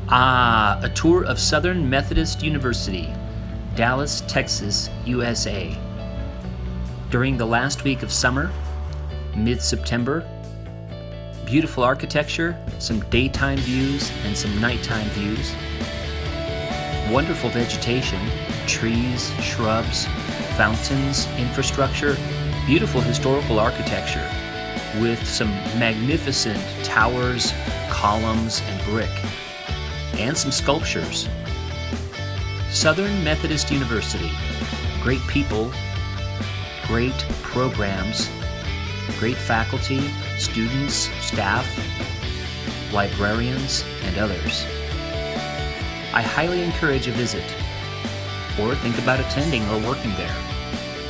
A tour of Southern Methodist University, Dallas, Texas, USA. During the last week of summer, mid-September, beautiful architecture, some daytime views and some nighttime views, wonderful vegetation, trees, shrubs, fountains, infrastructure, beautiful historical architecture with some magnificent towers, columns, and brick, and some sculptures. Southern Methodist University, great people, great programs, great faculty, students, staff, librarians, and others. I highly encourage a visit, or think about attending or working there.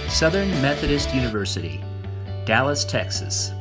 Southern Methodist University, Dallas, Texas.